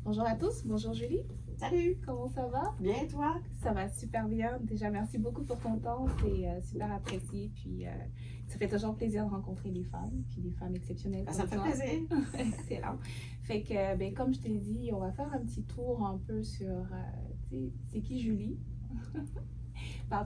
Bonjour à tous, bonjour Julie. Salut, Comment ça va? bien toi? Ça va super bien. Déjà, merci beaucoup pour ton temps, c'est super apprécié. Puis, ça fait toujours plaisir de rencontrer des femmes exceptionnelles Ça comme me fait toi. plaisir. Excellent. Fait que, ben, comme je t'ai dit, on va faire un petit tour un peu sur, tu sais, c'est qui Julie?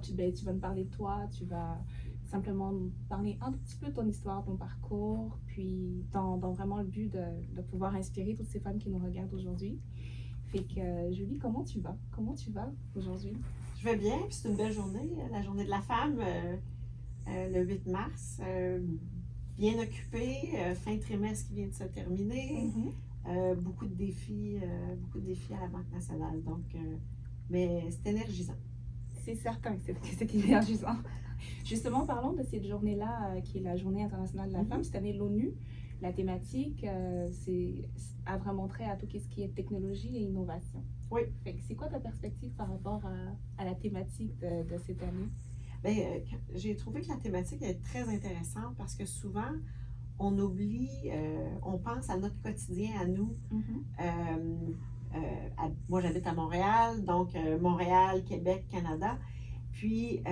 Tu vas me parler de toi, tu vas simplement nous parler un petit peu de ton histoire, ton parcours, puis dans vraiment le but de pouvoir inspirer toutes ces femmes qui nous regardent aujourd'hui. Fait que, Julie, comment tu vas? Comment tu vas aujourd'hui? Je vais bien, puis c'est une belle journée, la journée de la femme, le 8 mars. Bien occupée, fin de trimestre qui vient de se terminer. Mhm. Beaucoup de défis à la Banque nationale. Donc, mais c'est énergisant. C'est certain que c'est énergisant. Justement, parlons de cette journée-là, qui est la Journée internationale de la femme. Mhm. Cette année, l'ONU, la thématique, a vraiment trait à tout ce qui est technologie et innovation. Oui. Fait que c'est quoi ta perspective par rapport à la thématique de cette année? Bien, j'ai trouvé que la thématique est très intéressante parce que souvent, on oublie, on pense à notre quotidien, à nous. Mhm. Moi, j'habite à Montréal, donc Montréal, Québec, Canada. Puis,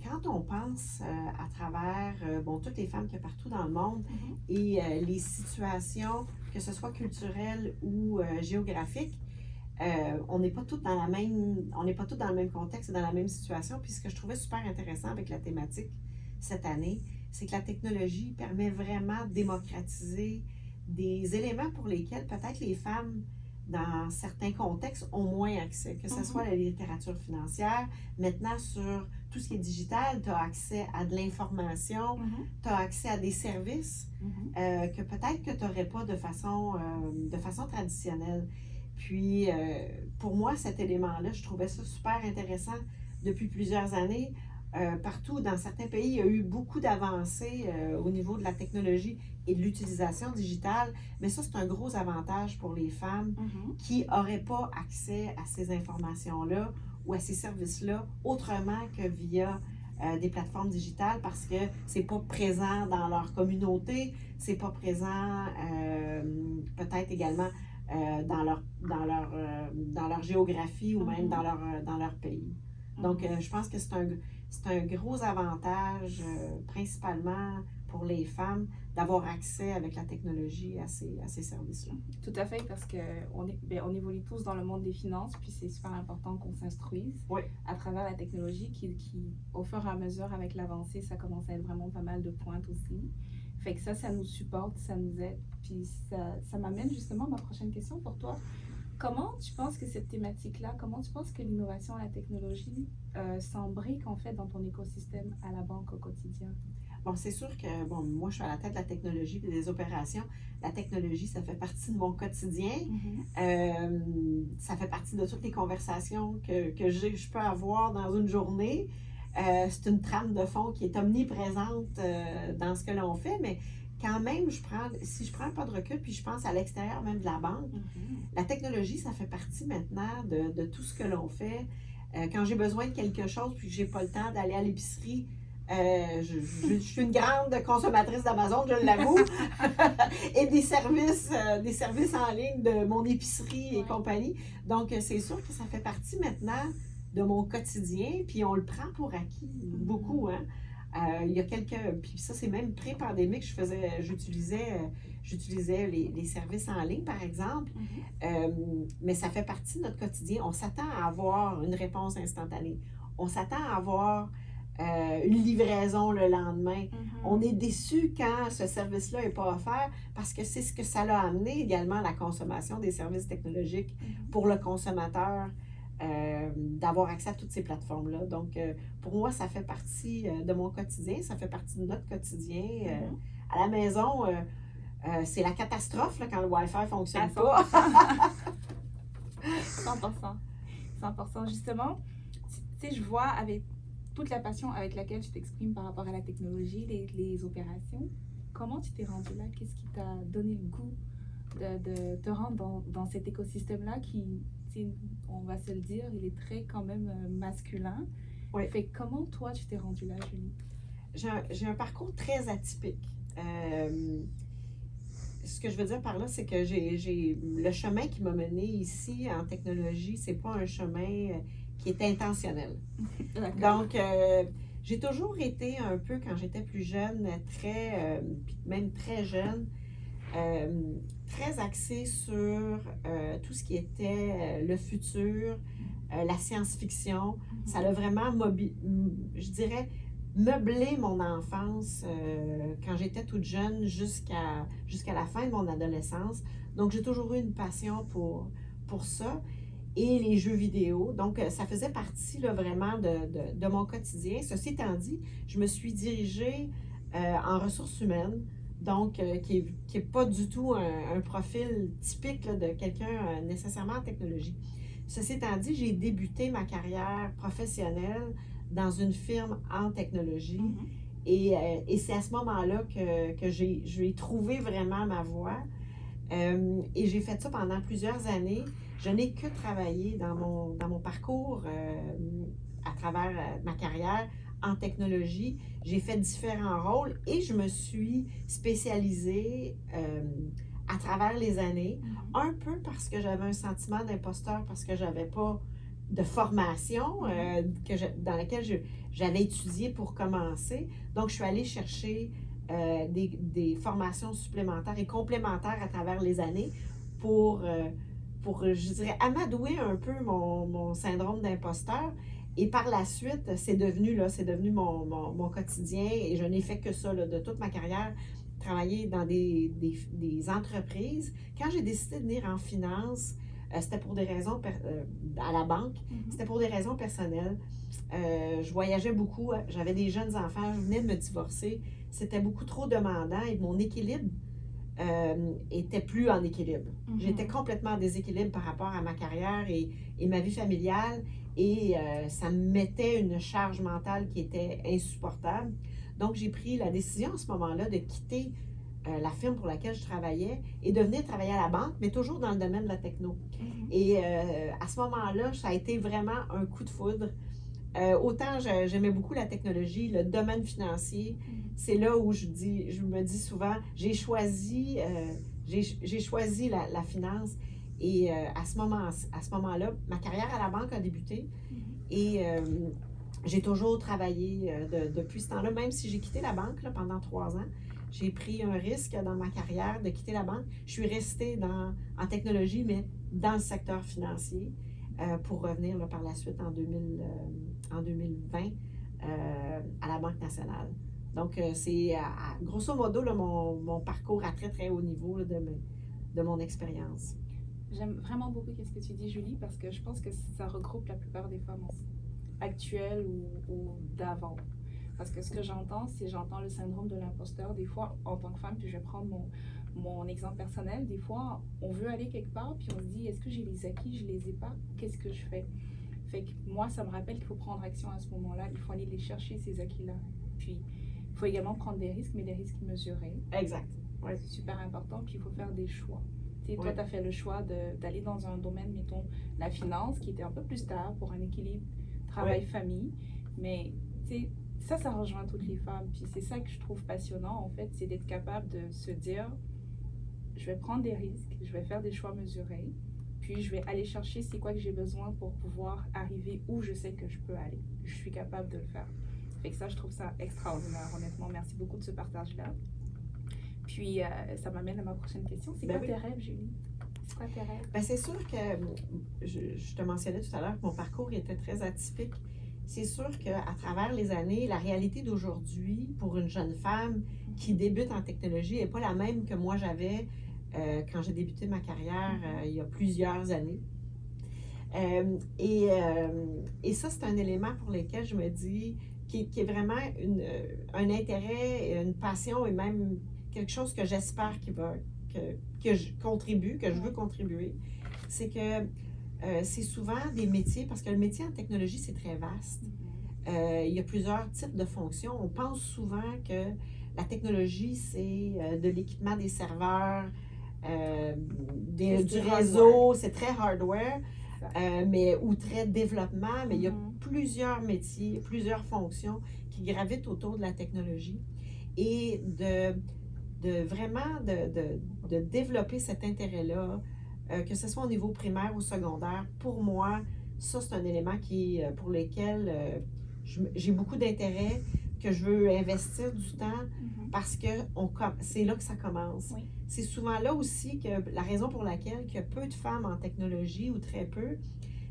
quand on pense à travers bon, toutes les femmes qu'il y a partout dans le monde Mhm. et les situations, que ce soit culturelles ou géographiques, on n'est pas toutes dans la même, on n'est pas toutes dans le même contexte et dans la même situation. Puis, ce que je trouvais super intéressant avec la thématique cette année, c'est que la technologie permet vraiment de démocratiser des éléments pour lesquels peut-être les femmes dans certains contextes, ont moins accès, que ce soit la littérature financière. Maintenant, sur tout ce qui est digital, tu as accès à de l'information, tu as accès à des services que peut-être que tu n'aurais pas de façon traditionnelle. Puis, pour moi, cet élément-là, je trouvais ça super intéressant depuis plusieurs années. Partout, dans certains pays, il y a eu beaucoup d'avancées au niveau de la technologie et de l'utilisation digitale, mais ça, c'est un gros avantage pour les femmes qui n'auraient pas accès à ces informations-là ou à ces services-là autrement que via des plateformes digitales parce que c'est pas présent dans leur communauté, c'est pas présent peut-être également dans leur géographie ou même dans leur pays. Donc, je pense que c'est un gros avantage, principalement pour les femmes, d'avoir accès avec la technologie à ces services-là. Tout à fait, parce qu'on évolue tous dans le monde des finances, puis c'est super important qu'on s'instruise à travers la technologie qui, au fur et à mesure, avec l'avancée, ça commence à être vraiment pas mal de pointes aussi. Fait que ça nous supporte, ça nous aide. Puis ça m'amène justement à ma prochaine question pour toi. Comment tu penses que cette thématique-là, comment tu penses que l'innovation et la technologie s'embriquent en fait dans ton écosystème à la banque au quotidien? Bon, c'est sûr que, bon, moi, je suis à la tête de la technologie et des opérations. La technologie, ça fait partie de mon quotidien. Ça fait partie de toutes les conversations que je peux avoir dans une journée. C'est une trame de fond qui est omniprésente dans ce que l'on fait, mais quand même, si je prends un pas de recul, puis je pense à l'extérieur même de la banque, la technologie, ça fait partie maintenant de tout ce que l'on fait. Quand j'ai besoin de quelque chose, puis que j'ai pas le temps d'aller à l'épicerie, je suis une grande consommatrice d'Amazon, je l'avoue, et des services en ligne de mon épicerie et compagnie. Donc, c'est sûr que ça fait partie maintenant de mon quotidien, puis on le prend pour acquis, beaucoup, hein. Il y a puis ça c'est même pré-pandémique, j'utilisais les services en ligne, par exemple, mais ça fait partie de notre quotidien. On s'attend à avoir une réponse instantanée. On s'attend à avoir une livraison le lendemain. On est déçu quand ce service-là n'est pas offert parce que c'est ce que ça l'a amené également, la consommation des services technologiques pour le consommateur, d'avoir accès à toutes ces plateformes-là. Donc, pour moi, ça fait partie de mon quotidien, ça fait partie de notre quotidien. À la maison, c'est la catastrophe là, quand le Wi-Fi ne fonctionne pas. 100%. 100%. Justement, tu sais, je vois avec toute la passion avec laquelle tu t'exprimes par rapport à la technologie, les opérations, comment tu t'es rendu là? Qu'est-ce qui t'a donné le goût de te rendre dans cet écosystème-là qui, on va se le dire, il est très quand même masculin. Oui. Fait comment toi tu t'es rendu là, Julie? J'ai un parcours très atypique. ce que je veux dire par là, c'est que le chemin qui m'a mené ici en technologie, c'est pas un chemin qui est intentionnel. Donc, j'ai toujours été un peu, quand j'étais plus jeune, puis même très jeune, très axée sur tout ce qui était le futur, la science-fiction. Ça a vraiment, je dirais, meublé mon enfance quand j'étais toute jeune jusqu'à la fin de mon adolescence. Donc, j'ai toujours eu une passion pour ça et les jeux vidéo. Donc, ça faisait partie là, vraiment de mon quotidien. Ceci étant dit, je me suis dirigée en ressources humaines, donc qui est pas du tout un profil typique là, de quelqu'un nécessairement en technologie. Ceci étant dit, j'ai débuté ma carrière professionnelle dans une firme en technologie. Et c'est à ce moment-là que j'ai trouvé vraiment ma voie. Et j'ai fait ça pendant plusieurs années. Je n'ai que travaillé dans mon parcours à travers ma carrière en technologie. J'ai fait différents rôles et je me suis spécialisée à travers les années, un peu parce que j'avais un sentiment d'imposteur, parce que j'avais pas de formation dans laquelle j'avais étudié pour commencer. Donc, je suis allée chercher des formations supplémentaires et complémentaires à travers les années pour je dirais, amadouer un peu mon syndrome d'imposteur. Et par la suite, c'est devenu mon quotidien et je n'ai fait que ça là, de toute ma carrière, travailler dans des entreprises. Quand j'ai décidé de venir en finance, c'était pour des raisons, à la banque, c'était pour des raisons personnelles. Je voyageais beaucoup, j'avais des jeunes enfants, je venais de me divorcer. C'était beaucoup trop demandant et mon équilibre était plus en équilibre. J'étais complètement en déséquilibre par rapport à ma carrière et ma vie familiale et ça me mettait une charge mentale qui était insupportable. Donc, j'ai pris la décision à ce moment-là de quitter la firme pour laquelle je travaillais et de venir travailler à la banque, mais toujours dans le domaine de la techno. Et à ce moment-là, ça a été vraiment un coup de foudre. Autant j'aimais beaucoup la technologie, le domaine financier, c'est là où je me dis souvent, j'ai choisi la finance et à ce moment-là, ma carrière à la banque a débuté et j'ai toujours travaillé depuis ce temps-là, même si j'ai quitté la banque là, pendant 3 ans. J'ai pris un risque dans ma carrière de quitter la banque. Je suis restée en technologie, mais dans le secteur financier pour revenir là, par la suite en 2020 à la Banque nationale. Donc, c'est grosso modo là, mon parcours à très, très haut niveau là, de mon expérience. J'aime vraiment beaucoup ce que tu dis, Julie, parce que je pense que ça regroupe la plupart des femmes actuelles ou d'avant. Parce que ce que j'entends le syndrome de l'imposteur. Des fois, en tant que femme, puis je vais prendre mon exemple personnel, des fois, on veut aller quelque part, puis on se dit, est-ce que j'ai les acquis, je les ai pas, qu'est-ce que je fais? Fait que moi, ça me rappelle qu'il faut prendre action à ce moment-là, il faut aller les chercher, ces acquis-là. Puis, il faut également prendre des risques, mais des risques mesurés. Exact. Ouais. C'est super important, puis il faut faire des choix. Toi, tu as fait le choix d'aller dans un domaine, mettons, la finance, qui était un peu plus stable pour un équilibre travail-famille, mais ça rejoint toutes les femmes. Puis c'est ça que je trouve passionnant, en fait, c'est d'être capable de se dire, je vais prendre des risques, je vais faire des choix mesurés, puis je vais aller chercher c'est quoi que j'ai besoin pour pouvoir arriver où je sais que je peux aller. Je suis capable de le faire. Fait que ça, je trouve ça extraordinaire, honnêtement. Merci beaucoup de ce partage-là. Puis, ça m'amène à ma prochaine question. C'est quoi tes rêves, Julie? C'est quoi tes rêves? Ben, c'est sûr que, je te mentionnais tout à l'heure que mon parcours était très atypique. C'est sûr qu'à travers les années, la réalité d'aujourd'hui, pour une jeune femme qui débute en technologie, n'est pas la même que moi j'avais quand j'ai débuté ma carrière il y a plusieurs années. Et ça, c'est un élément pour lequel je me dis qui est vraiment un intérêt, une passion et même quelque chose que j'espère que je contribue, que je veux contribuer. C'est que c'est souvent des métiers, parce que le métier en technologie, c'est très vaste. Il y a plusieurs types de fonctions. On pense souvent que la technologie, c'est de l'équipement des serveurs, du réseau, c'est très hardware, ou très développement, mais il y a plusieurs métiers, plusieurs fonctions qui gravitent autour de la technologie. Et vraiment de développer cet intérêt-là, que ce soit au niveau primaire ou secondaire, pour moi, ça, c'est un élément pour lequel j'ai beaucoup d'intérêt, que je veux investir du temps parce que c'est là que ça commence. Oui. C'est souvent là aussi que la raison pour laquelle il y a peu de femmes en technologie ou très peu,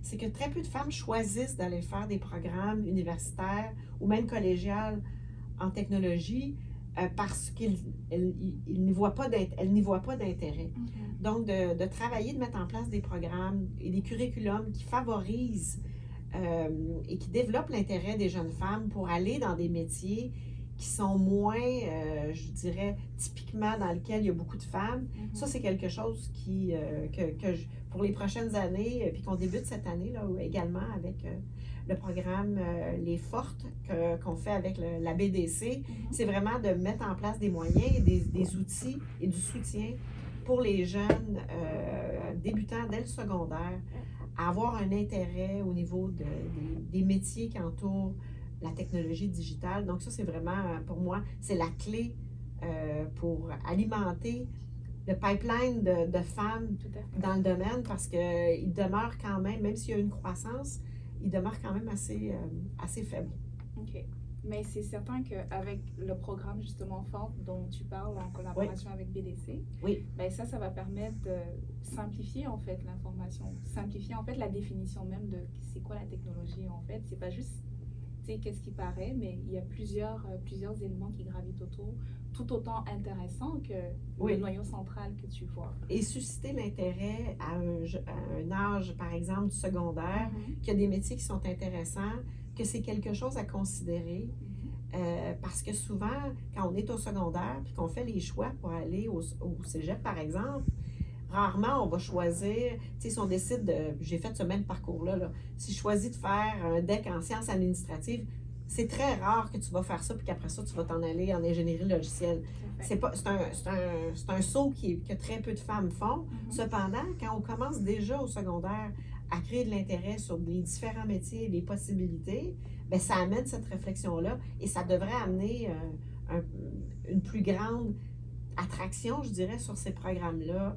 c'est que très peu de femmes choisissent d'aller faire des programmes universitaires ou même collégiales en technologie parce qu'elles n'y voient pas d'intérêt. Donc, de travailler, de mettre en place des programmes et des curriculums qui favorisent et qui développent l'intérêt des jeunes femmes pour aller dans des métiers qui sont moins, je dirais, typiquement dans lesquels il y a beaucoup de femmes. Ça, c'est quelque chose pour les prochaines années, puis qu'on débute cette année là, également avec le programme Les Fortes qu'on fait avec la BDC. C'est vraiment de mettre en place des moyens, des outils et du soutien pour les jeunes débutants dès le secondaire à avoir un intérêt au niveau des métiers qui entourent la technologie digitale. Donc ça, c'est vraiment, pour moi, c'est la clé pour alimenter le pipeline de femmes dans le domaine parce qu'il demeure quand même s'il y a une croissance, il demeure quand même assez faible. OK. Mais c'est certain qu'avec le programme justement fort dont tu parles en collaboration avec BDC, ben ça va permettre de simplifier en fait l'information, simplifier en fait la définition même de c'est quoi la technologie en fait. C'est pas juste qu'est-ce qui paraît, mais il y a plusieurs éléments qui gravitent autour, tout autant intéressants que le noyau central que tu vois. Et susciter l'intérêt à un âge, par exemple, du secondaire, qu'il y a des métiers qui sont intéressants, que c'est quelque chose à considérer. Parce que souvent, quand on est au secondaire puis qu'on fait les choix pour aller au cégep, par exemple, rarement on va choisir, si on décide j'ai fait ce même parcours-là, si je choisis de faire un DEC en sciences administratives, c'est très rare que tu vas faire ça puis qu'après ça, tu vas t'en aller en ingénierie logicielle. C'est un saut que très peu de femmes font. Cependant, quand on commence déjà au secondaire à créer de l'intérêt sur les différents métiers et les possibilités, bien, ça amène cette réflexion-là et ça devrait amener une plus grande attraction, je dirais, sur ces programmes-là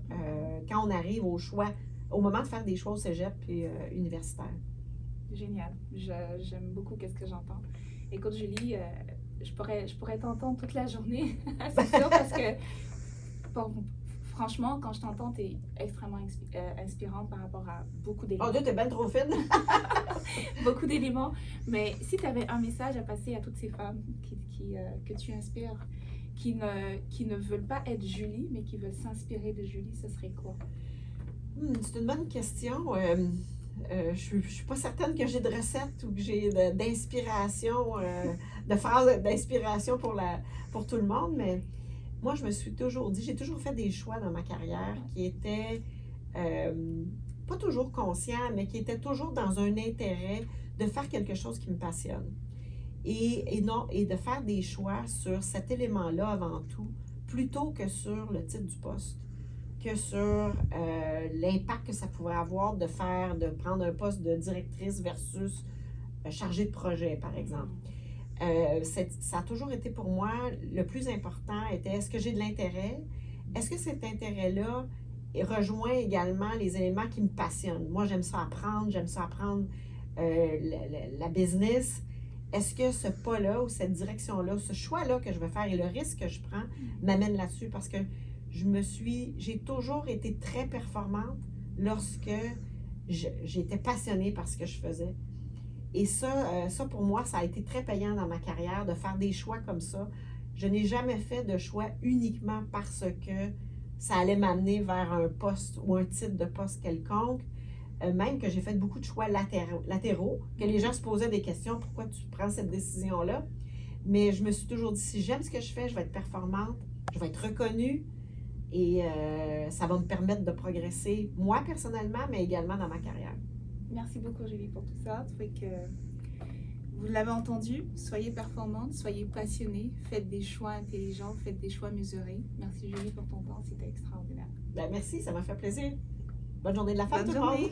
quand on arrive au moment de faire des choix au cégep et universitaire. Génial. J'aime beaucoup ce que j'entends. Écoute, Julie, je pourrais t'entendre toute la journée, c'est sûr, parce que franchement, quand je t'entends, tu es extrêmement inspirante par rapport à beaucoup d'éléments. Oh Dieu, t'es bien trop fine! Beaucoup d'éléments. Mais si tu avais un message à passer à toutes ces femmes que tu inspires, qui ne veulent pas être Julie, mais qui veulent s'inspirer de Julie, ce serait quoi? C'est une bonne question. Je ne suis pas certaine que j'ai de recettes ou que j'ai d'inspiration, de phrases d'inspiration pour tout le monde, mais moi, je me suis toujours dit, j'ai toujours fait des choix dans ma carrière qui étaient pas toujours conscients, mais qui étaient toujours dans un intérêt de faire quelque chose qui me passionne. Et de faire des choix sur cet élément-là avant tout, plutôt que sur le titre du poste, que sur l'impact que ça pouvait avoir de prendre un poste de directrice versus chargée de projet, par exemple. Ça a toujours été pour moi, le plus important était, est-ce que j'ai de l'intérêt? Est-ce que cet intérêt-là rejoint également les éléments qui me passionnent? Moi, j'aime ça apprendre la business. Est-ce que ce pas-là ou cette direction-là, ce choix-là que je veux faire et le risque que je prends m'amène là-dessus? Parce que j'ai toujours été très performante lorsque j'étais passionnée par ce que je faisais. Et ça, pour moi, ça a été très payant dans ma carrière de faire des choix comme ça. Je n'ai jamais fait de choix uniquement parce que ça allait m'amener vers un poste ou un titre de poste quelconque. Même que j'ai fait beaucoup de choix latéraux, que les gens se posaient des questions, pourquoi tu prends cette décision-là? Mais je me suis toujours dit, si j'aime ce que je fais, je vais être performante, je vais être reconnue et ça va me permettre de progresser, moi personnellement, mais également dans ma carrière. Merci beaucoup, Julie, pour tout ça. Vous l'avez entendu, soyez performante, soyez passionnée, faites des choix intelligents, faites des choix mesurés. Merci, Julie, pour ton temps, c'était extraordinaire. Merci, ça m'a fait plaisir. Bonne journée de la femme, tout le monde!